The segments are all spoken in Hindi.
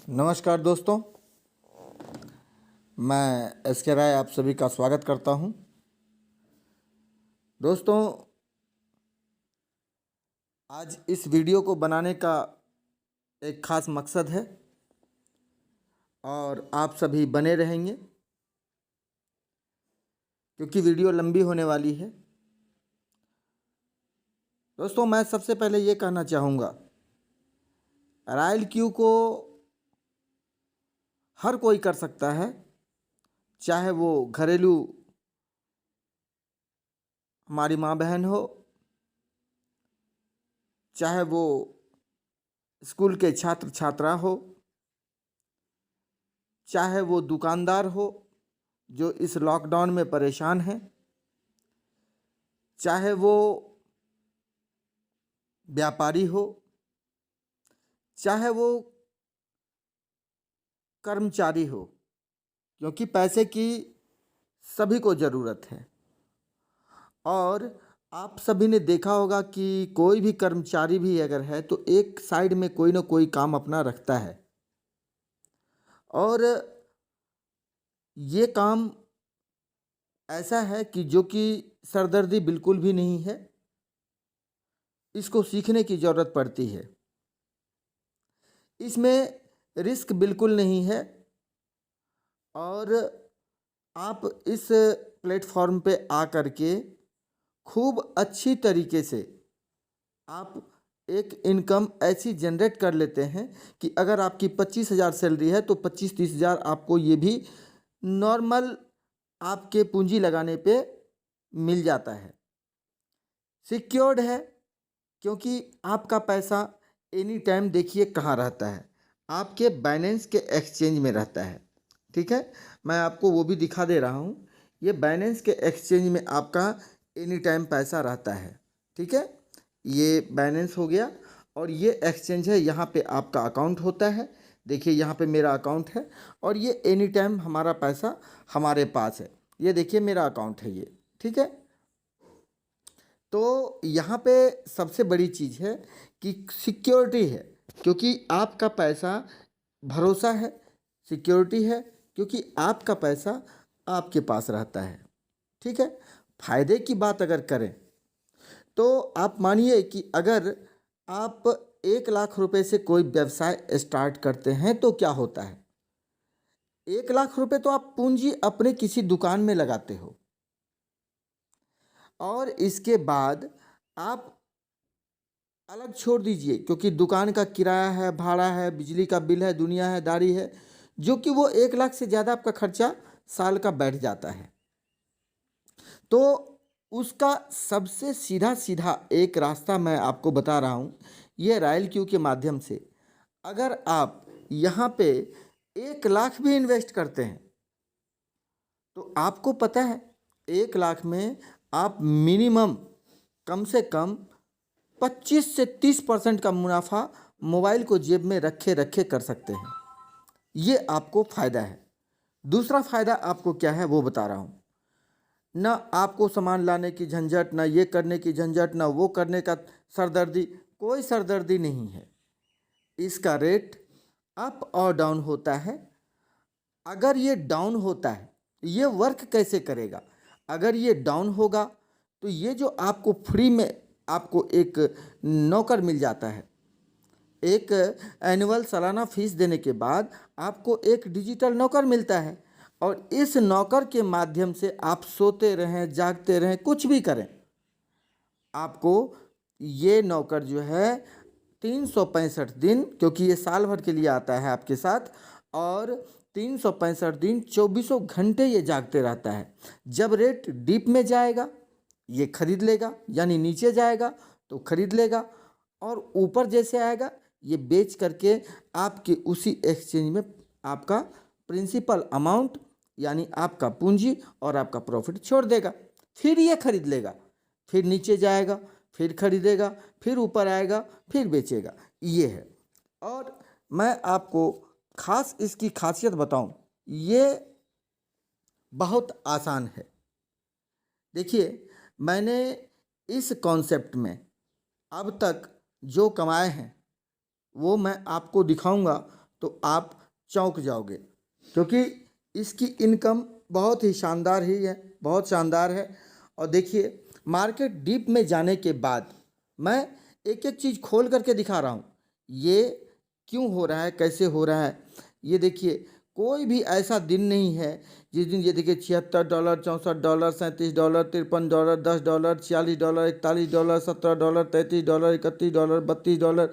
नमस्कार दोस्तों, मैं एस के राय आप सभी का स्वागत करता हूं। दोस्तों, आज इस वीडियो को बनाने का एक ख़ास मकसद है और आप सभी बने रहेंगे क्योंकि वीडियो लंबी होने वाली है। दोस्तों, मैं सबसे पहले ये कहना चाहूँगा, रॉयल क्यू को हर कोई कर सकता है, चाहे वो घरेलू हमारी माँ बहन हो, चाहे वो स्कूल के छात्र छात्रा हो, चाहे वो दुकानदार हो जो इस लॉकडाउन में परेशान हैं, चाहे वो व्यापारी हो, चाहे वो कर्मचारी हो, क्योंकि पैसे की सभी को ज़रूरत है। और आप सभी ने देखा होगा कि कोई भी कर्मचारी भी अगर है तो एक साइड में कोई ना कोई काम अपना रखता है और ये काम ऐसा है कि जो कि सरदर्दी बिल्कुल भी नहीं है, इसको सीखने की ज़रूरत पड़ती है। इसमें रिस्क बिल्कुल नहीं है और आप इस प्लेटफॉर्म पे आ कर के खूब अच्छी तरीके से आप एक इनकम ऐसी जनरेट कर लेते हैं कि अगर आपकी 25,000 सैलरी है तो 25-30,000 आपको ये भी नॉर्मल आपके पूंजी लगाने पे मिल जाता है। सिक्योर्ड है क्योंकि आपका पैसा एनी टाइम देखिए कहाँ रहता है, आपके बाइनेंस के एक्सचेंज में रहता है। ठीक है, मैं आपको वो भी दिखा दे रहा हूँ। ये बाइनेंस के एक्सचेंज में आपका एनी टाइम पैसा रहता है। ठीक है, ये बाइनेंस हो गया और ये एक्सचेंज है, यहाँ पे आपका अकाउंट होता है। देखिए यहाँ पे मेरा अकाउंट है और ये एनी टाइम हमारा पैसा हमारे पास है। ये देखिए मेरा अकाउंट है ये। ठीक है, तो यहाँ पे सबसे बड़ी चीज़ है कि सिक्योरिटी है, क्योंकि आपका पैसा भरोसा है। सिक्योरिटी है क्योंकि आपका पैसा आपके पास रहता है। ठीक है, फायदे की बात अगर करें तो आप मानिए कि अगर आप 1,00,000 रुपए से कोई व्यवसाय स्टार्ट करते हैं तो क्या होता है। 1,00,000 रुपए तो आप पूंजी अपने किसी दुकान में लगाते हो और इसके बाद आप अलग छोड़ दीजिए, क्योंकि दुकान का किराया है, भाड़ा है, बिजली का बिल है, दुनिया है, दारी है, जो कि वो 1,00,000 से ज़्यादा आपका खर्चा साल का बैठ जाता है। तो उसका सबसे सीधा सीधा एक रास्ता मैं आपको बता रहा हूँ, ये रॉयल क्यू के माध्यम से अगर आप यहाँ पे 1,00,000 भी इन्वेस्ट करते हैं तो आपको पता है 1,00,000 में आप मिनिमम कम से कम 25 से 30% का मुनाफा मोबाइल को जेब में रखे रखे कर सकते हैं। ये आपको फ़ायदा है। दूसरा फ़ायदा आपको क्या है वो बता रहा हूँ। ना आपको सामान लाने की झंझट, ना ये करने की झंझट, ना वो करने का सरदर्दी, कोई सरदर्दी नहीं है। इसका रेट अप और डाउन होता है। अगर ये डाउन होता है, ये वर्क कैसे करेगा। अगर ये डाउन होगा तो ये जो आपको फ्री में आपको एक नौकर मिल जाता है, एक एनुअल सालाना फीस देने के बाद आपको एक डिजिटल नौकर मिलता है और इस नौकर के माध्यम से आप सोते रहें, जागते रहें, कुछ भी करें, आपको ये नौकर जो है 365 दिन, क्योंकि ये साल भर के लिए आता है आपके साथ, और 365 दिन 24 घंटे ये जागते रहता है। जब रेट डीप में जाएगा ये खरीद लेगा, यानी नीचे जाएगा तो खरीद लेगा, और ऊपर जैसे आएगा ये बेच करके आपके उसी एक्सचेंज में आपका प्रिंसिपल अमाउंट यानी आपका पूंजी और आपका प्रॉफिट छोड़ देगा। फिर ये खरीद लेगा, फिर नीचे जाएगा, फिर खरीदेगा, फिर ऊपर आएगा, फिर बेचेगा। ये है। और मैं आपको खास इसकी खासियत बताऊं, ये बहुत आसान है। देखिए, मैंने इस कॉन्सेप्ट में अब तक जो कमाए हैं वो मैं आपको दिखाऊंगा तो आप चौंक जाओगे, क्योंकि इसकी इनकम बहुत ही शानदार ही है, बहुत शानदार है। और देखिए मार्केट डीप में जाने के बाद मैं एक एक चीज़ खोल करके दिखा रहा हूँ, ये क्यों हो रहा है, कैसे हो रहा है। ये देखिए कोई भी ऐसा दिन नहीं है जिस दिन, ये देखिए $76, $64, $37, $53, $10, $46, $41, $17, $33, $31, $32,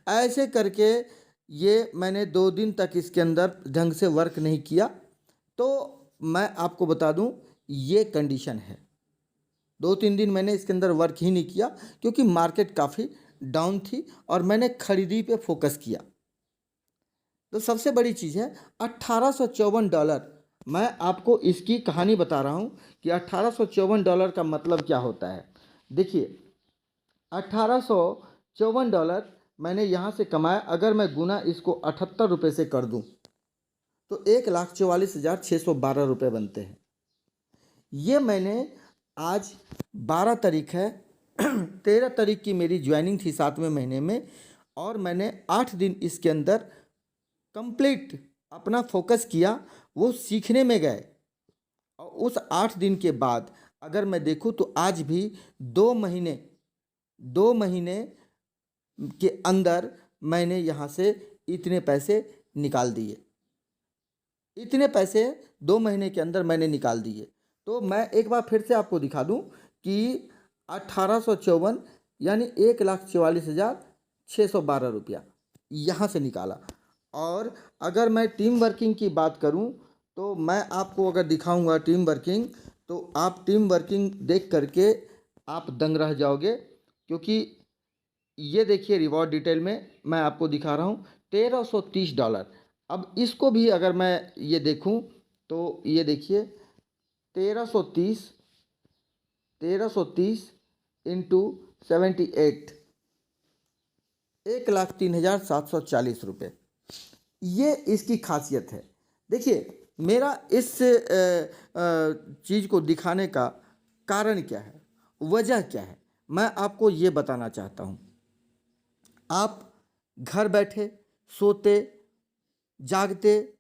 ऐसे करके ये मैंने 2 दिन तक इसके अंदर ढंग से वर्क नहीं किया। तो मैं आपको बता दूं ये कंडीशन है, 2-3 दिन मैंने इसके अंदर वर्क ही नहीं किया, क्योंकि मार्केट काफ़ी डाउन थी और मैंने खरीदी पे फोकस किया। तो सबसे बड़ी चीज़ है $1854। मैं आपको इसकी कहानी बता रहा हूँ कि $1854 का मतलब क्या होता है। देखिए $1854 मैंने यहाँ से कमाया, अगर मैं गुना इसको 78 रुपये से कर दूँ तो 1,44,612 रुपये बनते हैं। ये मैंने आज 12 तारीख है 13 तारीख की मेरी ज्वाइनिंग थी 7वें महीने में, और मैंने 8 दिन इसके अंदर कंप्लीट अपना फोकस किया, वो सीखने में गए। और उस 8 दिन के बाद अगर मैं देखूं तो आज भी 2 महीने के अंदर मैंने यहाँ से इतने पैसे निकाल दिए, इतने पैसे 2 महीने के अंदर मैंने निकाल दिए। तो मैं एक बार फिर से आपको दिखा दूं कि 1854 यानी 1,44,612 रुपया यहाँ से निकाला। और अगर मैं टीम वर्किंग की बात करूं तो मैं आपको अगर दिखाऊंगा टीम वर्किंग, तो आप टीम वर्किंग देख करके आप दंग रह जाओगे, क्योंकि ये देखिए रिवॉर्ड डिटेल में मैं आपको दिखा रहा हूँ $1,330। अब इसको भी अगर मैं ये देखूं तो ये देखिए 1330 इंटू 78, 1,03,740 रुपये, ये इसकी खासियत है। देखिए मेरा इस चीज़ को दिखाने का कारण क्या है, वजह क्या है, मैं आपको ये बताना चाहता हूँ। आप घर बैठे सोते जागते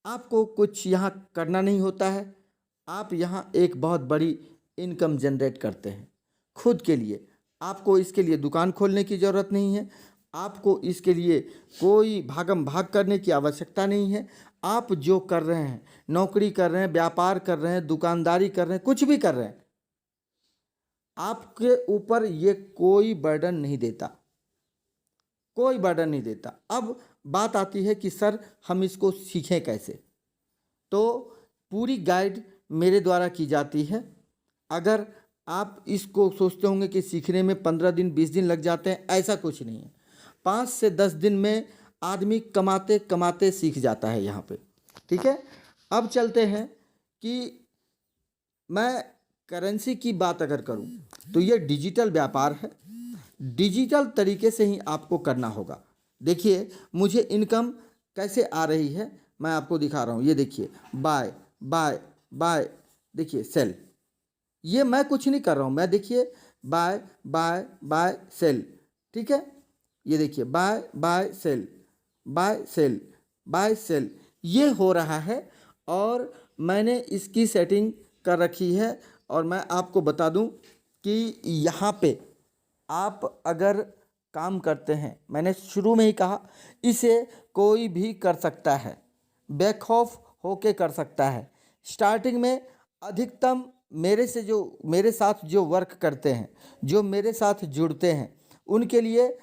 आपको कुछ यहाँ करना नहीं होता है, आप यहाँ एक बहुत बड़ी इनकम जनरेट करते हैं खुद के लिए। आपको इसके लिए दुकान खोलने की ज़रूरत नहीं है, आपको इसके लिए कोई भागम भाग करने की आवश्यकता नहीं है। आप जो कर रहे हैं, नौकरी कर रहे हैं, व्यापार कर रहे हैं, दुकानदारी कर रहे हैं, कुछ भी कर रहे हैं, आपके ऊपर ये कोई बर्डन नहीं देता, कोई बर्डन नहीं देता। अब बात आती है कि सर हम इसको सीखें कैसे, तो पूरी गाइड मेरे द्वारा की जाती है। अगर आप इसको सोचते होंगे कि सीखने में 15 दिन 20 दिन लग जाते हैं, ऐसा कुछ नहीं है। 5 से 10 दिन में आदमी कमाते कमाते सीख जाता है यहाँ पे, ठीक है। अब चलते हैं कि मैं करेंसी की बात अगर करूँ तो ये डिजिटल व्यापार है, डिजिटल तरीके से ही आपको करना होगा। देखिए मुझे इनकम कैसे आ रही है मैं आपको दिखा रहा हूँ। ये देखिए बाय बाय बाय, देखिए सेल, ये मैं कुछ नहीं कर रहा हूँ, मैं देखिए बाय बाय बाय सेल, ठीक है। ये देखिए buy buy sell buy sell buy sell, ये हो रहा है और मैंने इसकी सेटिंग कर रखी है। और मैं आपको बता दूं कि यहाँ पे आप अगर काम करते हैं, मैंने शुरू में ही कहा इसे कोई भी कर सकता है, बैकऑफ होके कर सकता है। स्टार्टिंग में अधिकतम मेरे साथ जो वर्क करते हैं, जो मेरे साथ जुड़ते हैं, उनके लिए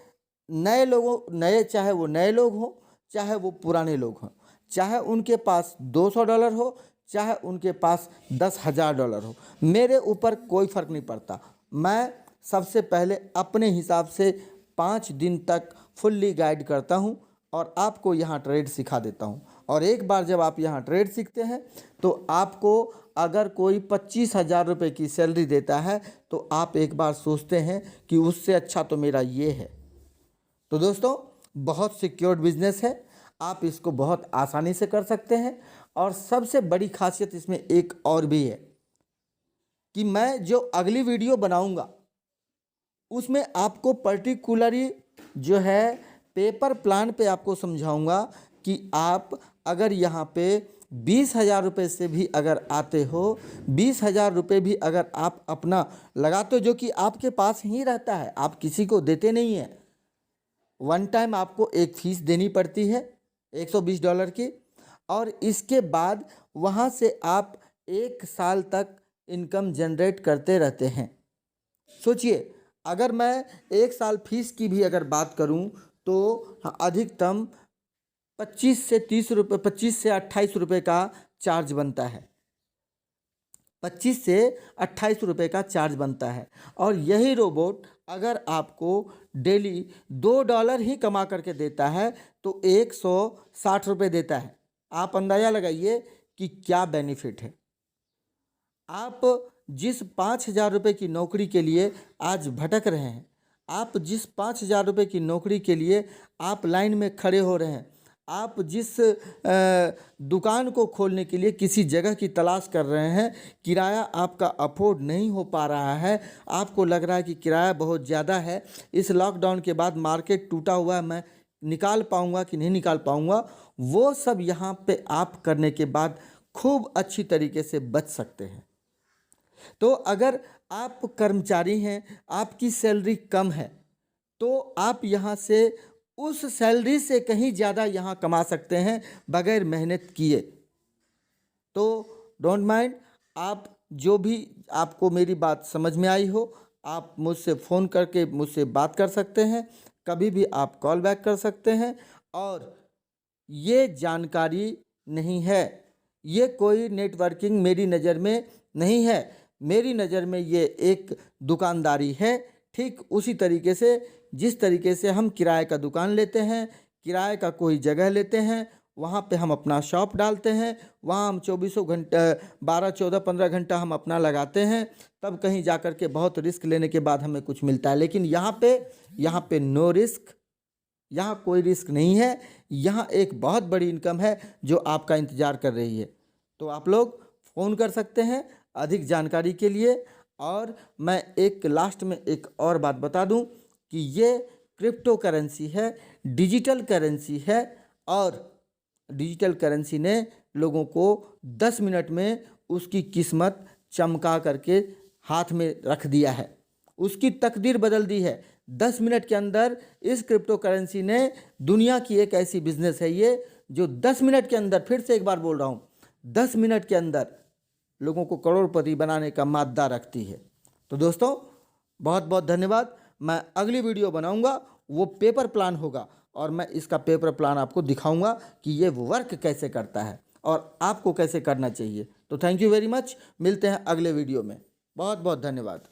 नए चाहे वो नए लोग हों, चाहे वो पुराने लोग हों, चाहे उनके पास $200 हो, चाहे उनके पास $10,000 हो, मेरे ऊपर कोई फ़र्क नहीं पड़ता। मैं सबसे पहले अपने हिसाब से 5 दिन तक फुल्ली गाइड करता हूं और आपको यहाँ ट्रेड सिखा देता हूं। और एक बार जब आप यहाँ ट्रेड सीखते हैं तो आपको अगर कोई 25,000 रुपये की सैलरी देता है तो आप एक बार सोचते हैं कि उससे अच्छा तो मेरा ये है। तो दोस्तों बहुत सिक्योर्ड बिजनेस है, आप इसको बहुत आसानी से कर सकते हैं। और सबसे बड़ी खासियत इसमें एक और भी है कि मैं जो अगली वीडियो बनाऊंगा उसमें आपको पर्टिकुलरली जो है पेपर प्लान पे आपको समझाऊंगा कि आप अगर यहाँ पे 20,000 रुपये से भी अगर आते हो, 20,000 रुपये भी अगर आप अपना लगाते हो, जो कि आपके पास ही रहता है, आप किसी को देते नहीं हैं। वन टाइम आपको एक फ़ीस देनी पड़ती है $120 की, और इसके बाद वहाँ से आप 1 साल तक इनकम जनरेट करते रहते हैं। सोचिए, अगर मैं 1 साल फीस की भी अगर बात करूं तो अधिकतम 25 से 30 रुपये, 25 से 28 रुपये का चार्ज बनता है। 25 से 28 रुपये का चार्ज बनता है। और यही रोबोट अगर आपको डेली $2 ही कमा करके देता है तो 160 रुपये देता है। आप अंदाज़ा लगाइए कि क्या बेनिफिट है। आप जिस 5,000 रुपये की नौकरी के लिए आज भटक रहे हैं, आप जिस 5,000 रुपये की नौकरी के लिए आप लाइन में खड़े हो रहे हैं, आप जिस दुकान को खोलने के लिए किसी जगह की तलाश कर रहे हैं, किराया आपका अफोर्ड नहीं हो पा रहा है, आपको लग रहा है कि किराया बहुत ज़्यादा है, इस लॉकडाउन के बाद मार्केट टूटा हुआ है, मैं निकाल पाऊँगा कि नहीं निकाल पाऊँगा, वो सब यहाँ पे आप करने के बाद खूब अच्छी तरीके से बच सकते हैं। तो अगर आप कर्मचारी हैं, आपकी सैलरी कम है, तो आप यहाँ से उस सैलरी से कहीं ज़्यादा यहाँ कमा सकते हैं बगैर मेहनत किए। तो डोंट माइंड, आप जो भी आपको मेरी बात समझ में आई हो, आप मुझसे फ़ोन करके मुझसे बात कर सकते हैं, कभी भी आप कॉल बैक कर सकते हैं। और ये जानकारी नहीं है, ये कोई नेटवर्किंग मेरी नज़र में नहीं है, मेरी नज़र में ये एक दुकानदारी है। ठीक उसी तरीके से जिस तरीके से हम किराए का दुकान लेते हैं, किराए का कोई जगह लेते हैं, वहाँ पे हम अपना शॉप डालते हैं, वहाँ हम 24 घंटे 12, 14, 15 घंटा हम अपना लगाते हैं, तब कहीं जा कर के बहुत रिस्क लेने के बाद हमें कुछ मिलता है। लेकिन यहाँ पे नो रिस्क, यहाँ कोई रिस्क नहीं है, यहाँ एक बहुत बड़ी इनकम है जो आपका इंतज़ार कर रही है। तो आप लोग फ़ोन कर सकते हैं अधिक जानकारी के लिए। और मैं एक लास्ट में एक और बात बता दूं कि ये क्रिप्टो करेंसी है, डिजिटल करेंसी है, और डिजिटल करेंसी ने लोगों को 10 मिनट में उसकी किस्मत चमका करके हाथ में रख दिया है, उसकी तकदीर बदल दी है। 10 मिनट के अंदर इस क्रिप्टो करेंसी ने दुनिया की एक ऐसी बिजनेस है ये जो 10 मिनट के अंदर, फिर से एक बार बोल रहा हूँ, 10 मिनट के अंदर लोगों को करोड़पति बनाने का मादा रखती है। तो दोस्तों बहुत बहुत धन्यवाद। मैं अगली वीडियो बनाऊंगा, वो पेपर प्लान होगा, और मैं इसका पेपर प्लान आपको दिखाऊंगा कि ये वर्क कैसे करता है और आपको कैसे करना चाहिए। तो थैंक यू वेरी मच, मिलते हैं अगले वीडियो में। बहुत बहुत धन्यवाद।